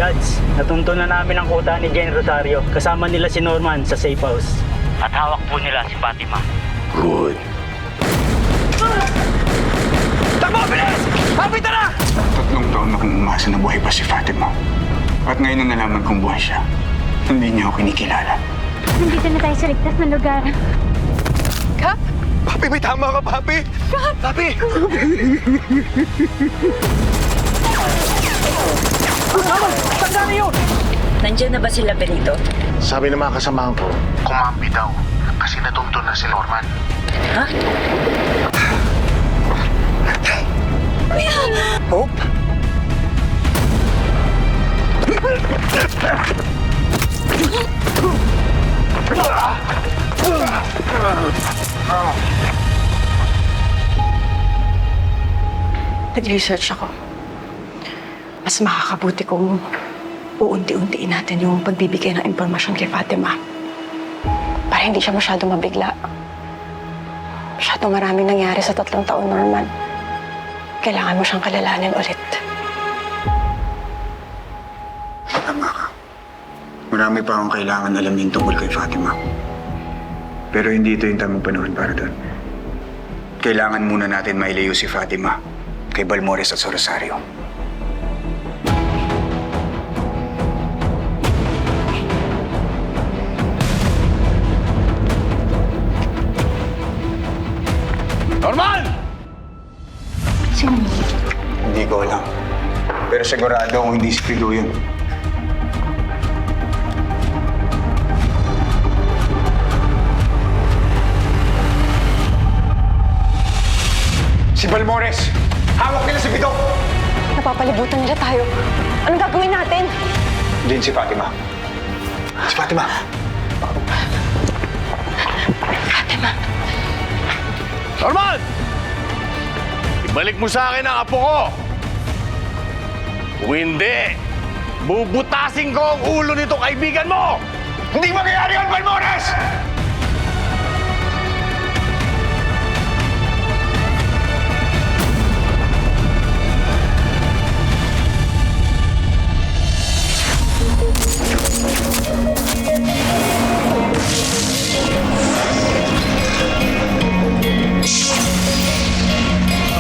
Judge, natuntunan namin ang kuta ni Jane Rosario. Kasama nila si Norman sa safe house. At hawak po nila si Fatima. Good. Takbo! Bilis! Papi, tara! 3 taon na kong umasa na buhay pa si Fatima. At ngayon na nalaman kong buhay siya, hindi niya ako kinikilala. Nandito na tayo sa ligtas na lugar. Kap? Papi, may tama ka, Papi! Kap! Papi! Tanda niyo! Nandiyan na ba sila Benito? Sabi ng mga kasamahan ko, kumampi daw kasi natuntun na si Norman. Ha? Hope? Nag-research ako. Mas makakabuti kung uunti-untiin natin yung pagbibigay ng impormasyon kay Fatima. Para hindi siya masyadong mabigla. Masyadong maraming nangyari sa 3 taon, Norman. Kailangan mo siyang kalalanin ulit. Tama ka. Marami pa akong kailangan alamin tungkol kay Fatima. Pero hindi ito yung tamang panahon para doon. Kailangan muna natin mailayo si Fatima kay Balmores at sa Rosario. Norman! Sino? Hindi ko alam. Pero sigurado kung hindi si Fido yun. Si Balmores! Hawak nila si Fido! Napapalibutan nila tayo. Anong gagawin natin? Din si Fatima. Si Fatima! Fatima. Norman! Ibalik mo sa akin ang apo ko! Kung hindi, bubutasin ko ang ulo nito kaibigan mo! Hindi mangyayari yun, Balmores!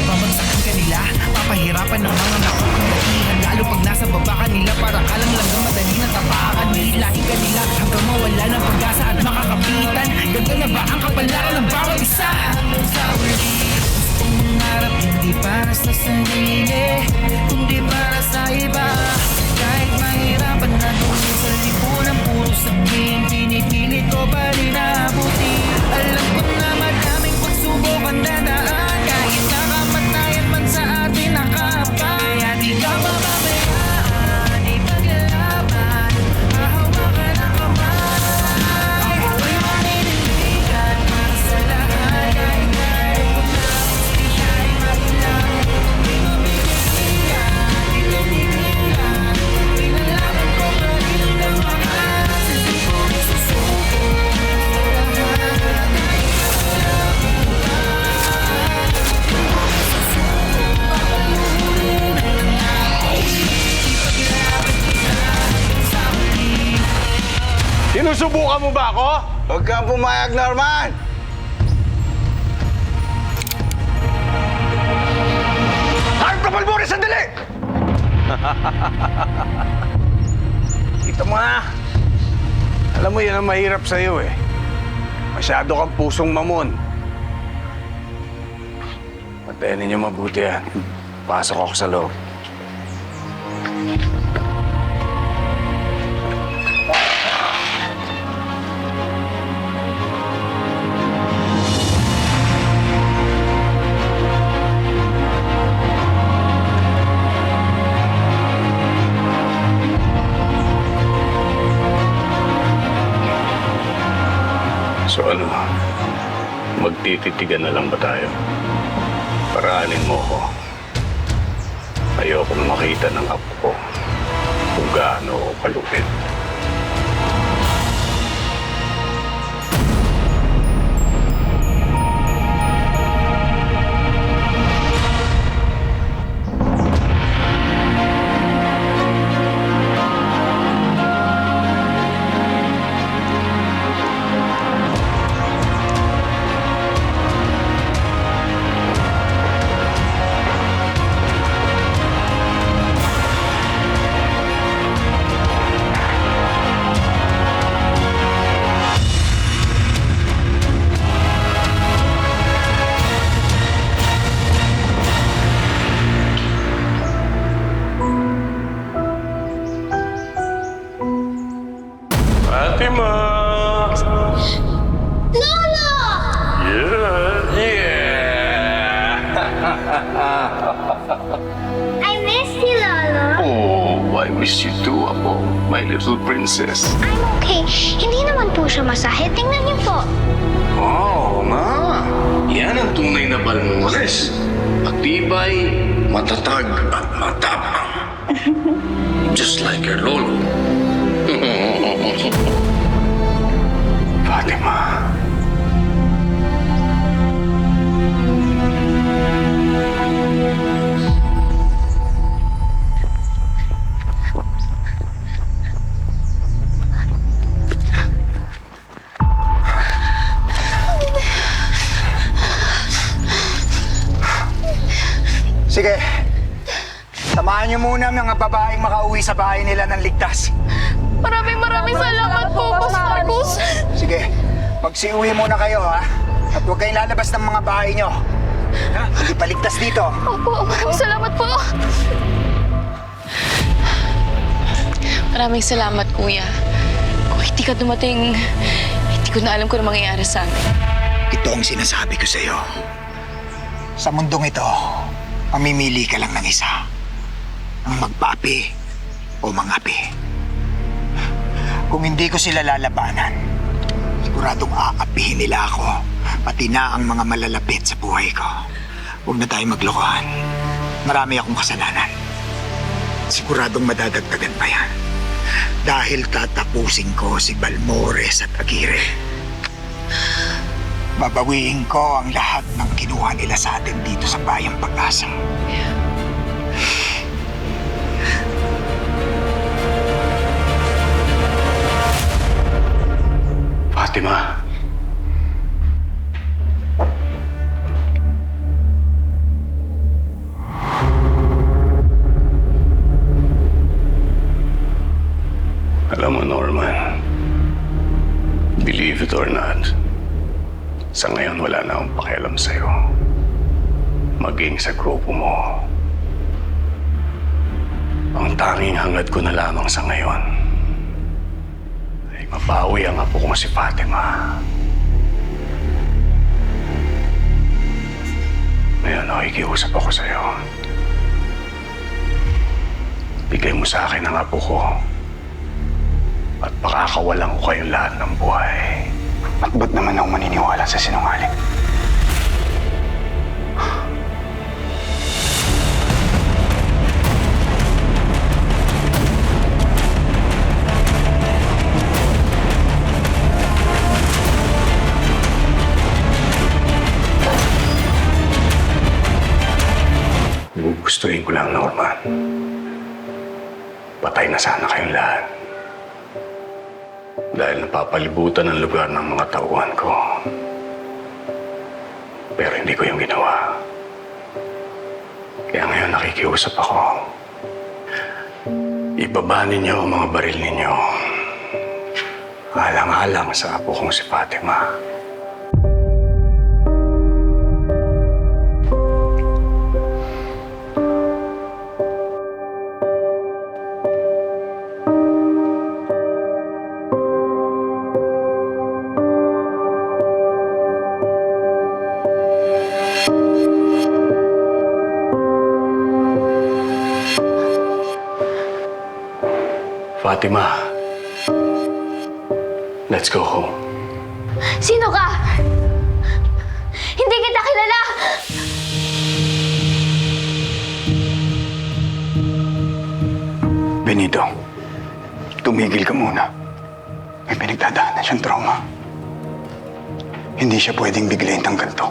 Babagsakan kanila, papahirapan ng mga nakukulihan. Lalo pag nasa baba kanila, para kalang langgam madali na tapakan. Hilahin kanila hanggang mawala ng pag-asa at makakapitan. Ganda na ba ang kapalaran ng bawat isa? Gustong mangarap, hindi para sa sarili, kundi para sa iba. Kahit mahirapan na doon sa lipunan, puro sabihin, pinipilit ko pa rin abuti. Alam ko na madaming pagsubok ang dadaan, kahit nakamatayan man sa atin nakapa. Kaya di ka mababayaan, ipaglaban, hahawakan ang kamay. Ako'y maninindigan para sa lahat, kahit tayo kumapos, di siya'y magulang. Di mabibigyan, di tumigilan, pinalaban ko pa rin ang wakas. Hindi ko isusuko sa lahat, kahit mahirap buhay. Papalulin ang nangako, ipaglaban kita sa huli. Sinusubukan mo ba ako? Huwag kang pumayag, Norman! Harap ka, Balmores! Sandali! Kita mo na. Alam mo, yan ang mahirap sa'yo eh. Masyado kang pusong mamon. Patayin ninyo mabuti yan. Pasok ako sa loob. So ano, magtititigan na lang ba tayo? Paraanin mo ko. Ayokong makita ng apo ko kung gaano ako kalupit. Fatima! Lola! Yeah! I miss you, Lolo. Oh, I miss you too, Apo. My little princess. I'm okay. Hindi naman po siya masahit. Tingnan niyo po. Oo nga. Yan ang tunay na Balmores. Matibay, matatag, at matapang. Just like your lolo. Fatima. Sige. Samahan niyo muna ang mga babaeng makauwi sa bahay nila ng ligtas. Maraming salamat po, Boss Marcos. Sige, magsiuwi muna kayo, ha? At huwag kayong lalabas ng mga bahay niyo. Ha? Hindi paligtas dito. Opo, maraming salamat po. Maraming salamat, Kuya. Kung hindi ka dumating, hindi ko na alam kung ano mangyayari sa amin. Ito ang sinasabi ko sa'yo. Sa mundong ito, mamimili ka lang ng isa. Ang magpaapi o mangapi. Kung hindi ko sila lalabanan, siguradong aapihin nila ako, pati na ang mga malalapit sa buhay ko. Huwag na tayo maglokohan. Marami akong kasalanan. Siguradong madadagdagan pa yan. Dahil tatapusin ko si Balmores at Aguirre. Babawiin ko ang lahat ng kinuha nila sa atin dito sa Bayang Pag-asa. Fatima. Alam mo, Norman, believe it or not, sa ngayon wala na akong pakialam sa'yo. Maging sa grupo mo. Ang tanging hangad ko na lamang sa ngayon ay mabawi ang apo kong si Fatima. Ngayon, nakikiusap ako sa'yo. Bigay mo sa akin ang apo ko at pakakawalan ko kayong lahat ng buhay. At ba't naman ako maniniwala sa sinungaling? Gugustuhin ko lang, Norman. Patay na sana kayong lahat. Dahil napapalibutan ang lugar ng mga tauhan ko. Pero hindi ko yung ginawa. Kaya ngayon nakikiusap ako. Ibaba ninyo ang mga baril ninyo. Alang-alang sa apo kong si Fatima. Fatima, let's go home. Sino ka? Hindi kita kilala! Benito, tumigil ka muna. May pinagdadaanan siyang trauma. Hindi siya pwedeng biglayin tanggal to.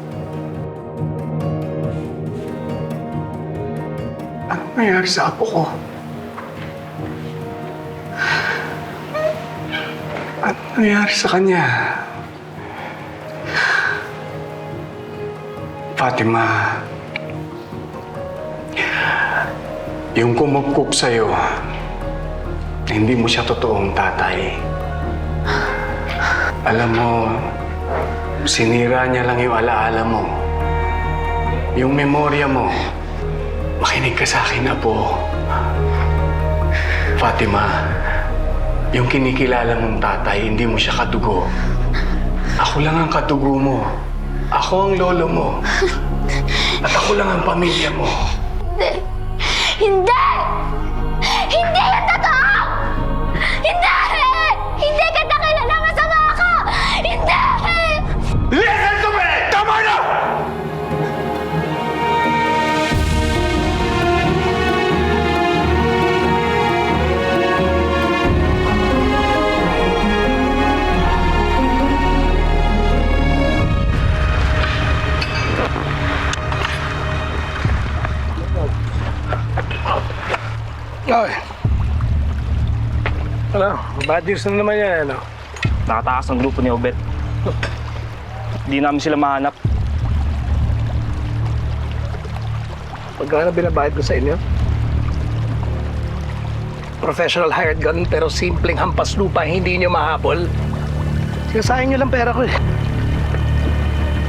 Ano nangyari sa apo ko? Ano nangyari sa kanya? Fatima, yung kumupkup sa'yo, hindi mo siya totoong tatay. Alam mo, sinira niya lang yung alaala mo. Yung memorya mo. Makinig ka sa akin, Apo. Fatima, Yung kinikilala mong tatay, hindi mo siya kadugo. Ako lang ang kadugo mo. Ako ang lolo mo. At ako lang ang pamilya mo. Hindi! Hindi! Hindi yan totoo! Hindi! Hindi kita kilala, masama ako! Hindi! Listen to me! Tama na! Ay. Ano? Bad news na naman yan, ano? Nakatakas ang grupo ni Obet. Hindi namin sila mahanap. Pagkano binabayad ko sa inyo? Professional hired gun pero simpleng hampas lupa, hindi nyo mahabol. Sinasayang nyo lang pera ko eh.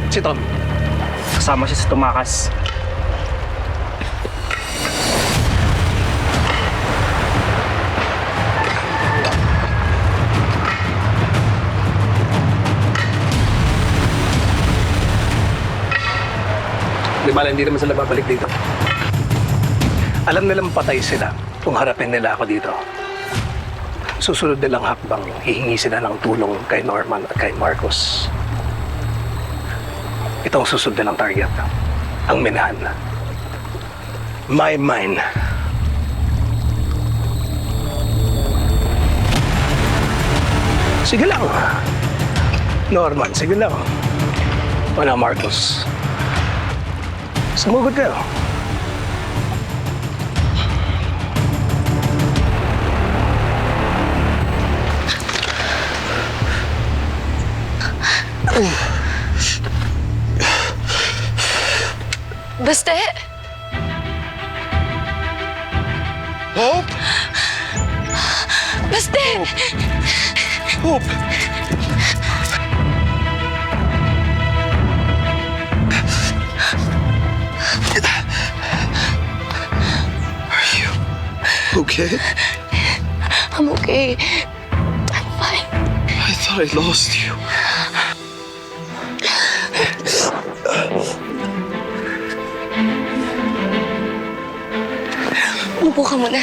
Si Tom. Kasama siya sa tumakas. Di ba, hindi naman sila babalik dito. Alam nilang patay sila kung harapin nila ako dito. Susunod nilang hakbang, hihingi sila ng tulong kay Norman at kay Marcos. Ito ang susunod nilang target. Ang minahan. My mine. Sige lang. Norman, sige lang. Wala, Marcos. Sumugod kayo. Basta Hope! Basta Hope! Okay? I'm okay. I'm fine. I thought I lost you. Upo ka muna.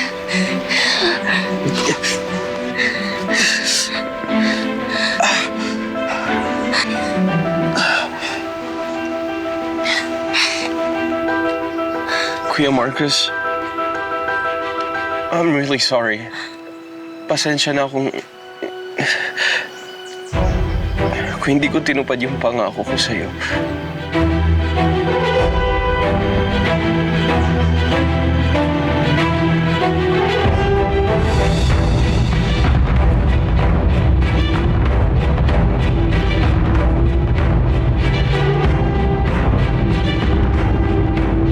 Kuya Marcus, I'm really sorry. Pasensya na kung hindi ko tinupad yung pangako ko sa'yo.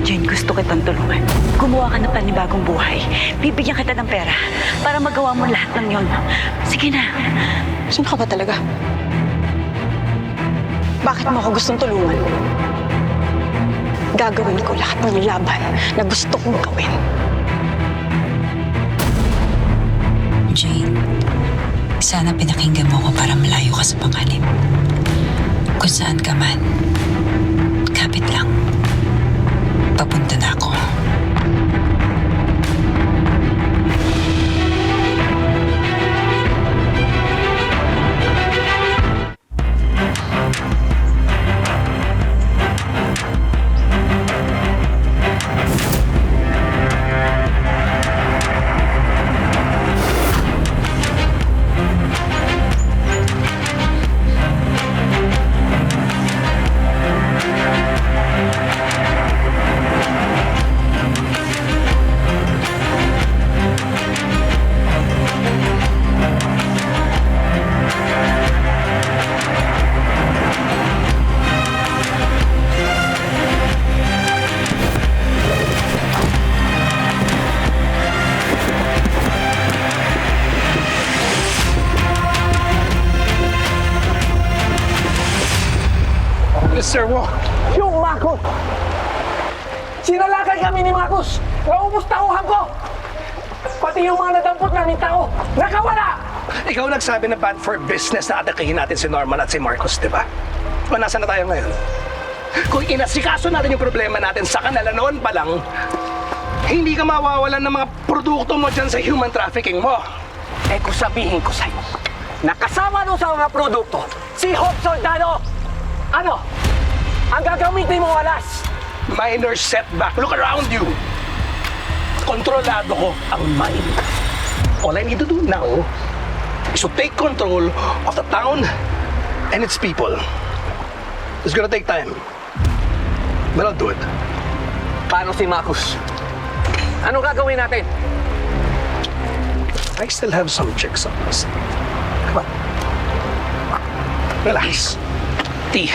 Jane, gusto kitang tulungan. Gumawa ka ng panibagong buhay. Bibigyan kita ng pera para magawa mo lahat ng yon. Sige na. Saan ka ba talaga? Bakit mo ako gustong tulungan? Gagawin ko lahat ng laban na gusto kong gawin. Jane, sana pinakinggan mo ko para malayo ka sa panganib. Kung saan ka man, kapit lang. Papunta na ako. Sir Wo, yung Marcos! Sinalakay kami ni Marcos! Naubos tauhan ko! Pati yung mga nadampot namin tao, nakawala! Ikaw nagsabi na bad for business na atakihin natin si Norman at si Marcos, di ba? O nasa na tayo ngayon? Kung inasikaso natin yung problema natin sa kanila noon pa lang, hindi ka mawawalan ng mga produkto mo dyan sa human trafficking mo. Eh kung sabihin ko sa'yo, nakasama doon sa mga produkto, si Hope Soldado! Ano? Ang gagamitin mo alas? Minor setback. Look around you. Kontrolado ko ang mind. All I need to do now is to take control of the town and its people. It's gonna take time. But I'll do it. Paano si Marcos? Ano gagawin natin? I still have some checks on us. Come on. Relax. Tea.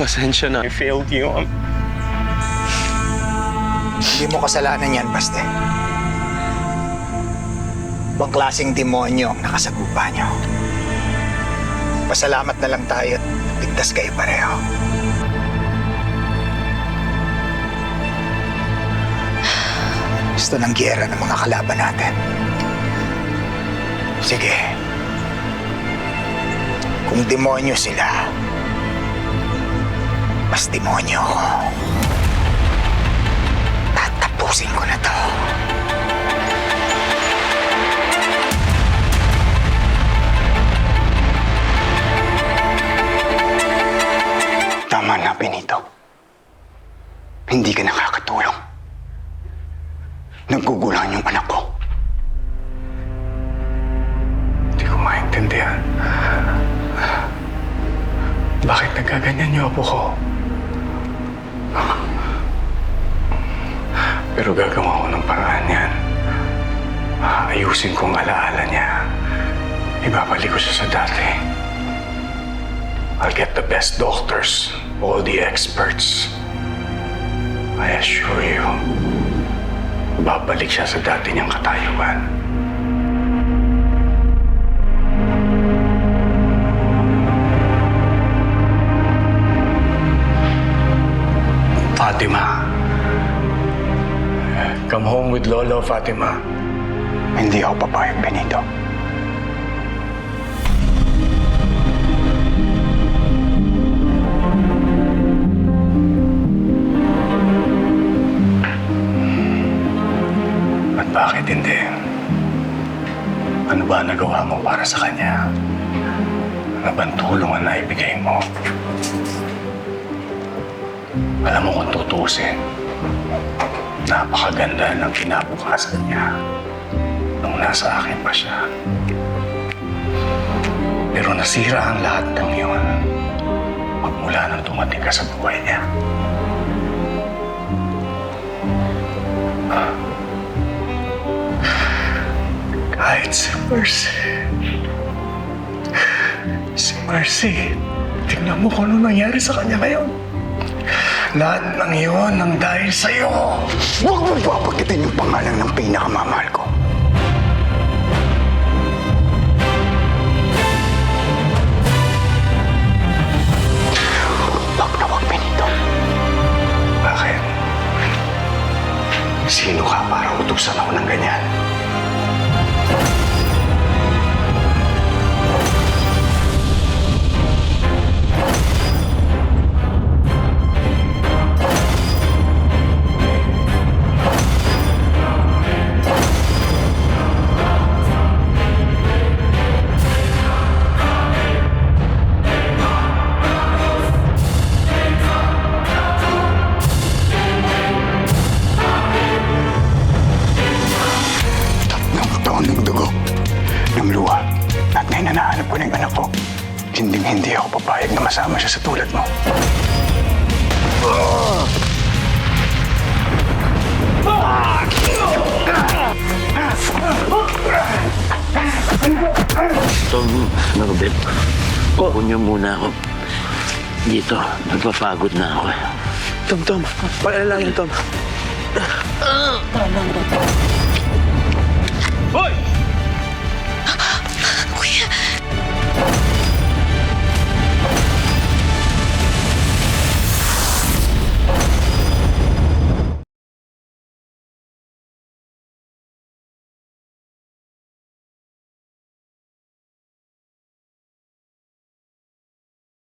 Pasensya na. I failed you. Hindi mo kasalanan yan, Baste. Ibang klaseng demonyo ang nakasagupa niyo. Pasalamat na lang tayo at ligtas kayo pareho. Gusto ng giyera ng mga kalaban natin. Sige. Kung demonyo sila, mas demonyo ako. Tatapusin ko na to. Tama na, Benito. Hindi ka nakakatulong. Naguguluhan yung anak ko. Hindi ko maintindihan. Bakit nagkaganyan niyo apo ko? Pero gagawa ko ng paraan yan. Ayusin ko ang alaala niya. Ibabalik ko siya sa dati. I'll get the best doctors, all the experts. I assure you, babalik siya sa dati niyang katayuan. Fatima. Come home with Lolo, Fatima. Hindi ako papayag, Benito. At bakit hindi? Ano ba nagawa mo para sa kanya? Ano bang tulong ang naibigay mo? Alam mo kung tutusin, napakaganda ng kinabukasan niya nung nasa akin pa siya. Pero nasira ang lahat ng yun magmula nang dumating ka sa buhay niya. Kahit si Mercy, tingnan mo kung ano nangyari sa kanya ngayon. Lahat ng iyon ang dahil sa'yo. Huwag mo papagitin yung pangalan ng pinakamamahal ko. Wag na wag, Benito. Bakit? Sino ka para utusan ako ng ganyan? hinding-hindi ako papayag na masama siya sa tulad mo. Tom, Norbert, niyo muna ako. Dito, nagpapagod na ako. Tom, paalala lang, Tom.